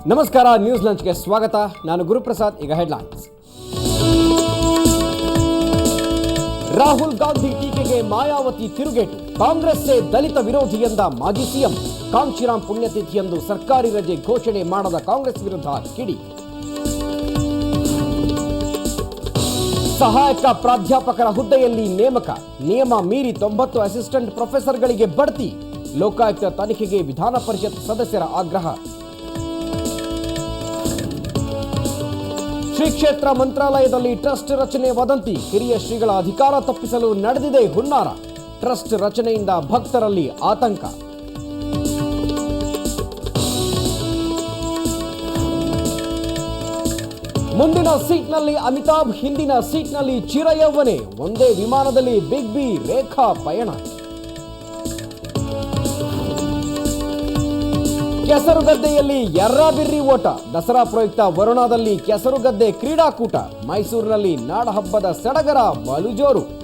ನಮಸ್ಕಾರ, ನ್ಯೂಸ್ ಲಂಚ್ಗೆ ಸ್ವಾಗತ. ನಾನು ಗುರುಪ್ರಸಾದ್. ಈಗ ಹೆಡ್ಲೈನ್ಸ್. ರಾಹುಲ್ ಗಾಂಧಿ ಟೀಕೆಗೆ ಮಾಯಾವತಿ ತಿರುಗೇಟು. ಕಾಂಗ್ರೆಸ್ಸೇ ದಲಿತ ವಿರೋಧಿ ಎಂದ ಮಾಜಿ ಸಿಎಂ. ಕಾಂಶಿರಾಮ್ ಪುಣ್ಯತಿಥಿಯಂದು ಸರ್ಕಾರಿ ರಜೆ ಘೋಷಣೆ ಮಾಡದ ಕಾಂಗ್ರೆಸ್ ವಿರುದ್ಧ ಕಿಡಿ. ಸಹಾಯಕ ಪ್ರಾಧ್ಯಾಪಕರ ಹುದ್ದೆಯಲ್ಲಿ ನೇಮಕ. ನಿಯಮ ಮೀರಿ 90 ಅಸಿಸ್ಟೆಂಟ್ ಪ್ರೊಫೆಸರ್ಗಳಿಗೆ ಬಡ್ತಿ. ಲೋಕಾಯುಕ್ತ ತನಿಖೆಗೆ ವಿಧಾನ ಪರಿಷತ್ ಸದಸ್ಯರ ಆಗ್ರಹ. ಶ್ರೀ ಕ್ಷೇತ್ರ ಮಂತ್ರಾಲಯದಲ್ಲಿ ಟ್ರಸ್ಟ್ ರಚನೆ ವದಂತಿ. ಹಿರಿಯ ಶ್ರೀಗಳ ಅಧಿಕಾರ ತಪ್ಪಿಸಲು ನಡೆದಿದೆ ಹುನ್ನಾರ. ಟ್ರಸ್ಟ್ ರಚನೆಯಿಂದ ಭಕ್ತರಲ್ಲಿ ಆತಂಕ. ಮುಂದಿನ ಸೀಟ್ನಲ್ಲಿ ಅಮಿತಾಬ್, ಹಿಂದಿನ ಸೀಟ್ನಲ್ಲಿ ಚಿರಯೌವನೆ. ಒಂದೇ ವಿಮಾನದಲ್ಲಿ ಬಿಗ್ ಬಿ, ರೇಖಾ ಪಯಣ. ಕೆಸರುಗದ್ದೆಯಲ್ಲಿ ಎರ್ರಾಬಿರ್ರಿ ಓಟ. ದಸರಾ ಪ್ರಯುಕ್ತ ವರುಣಾದಲ್ಲಿ ಕೆಸರುಗದ್ದೆ ಕ್ರೀಡಾಕೂಟ. ಮೈಸೂರಿನಲ್ಲಿ ನಾಡಹಬ್ಬದ ಸಡಗರ ಬಲು ಜೋರು.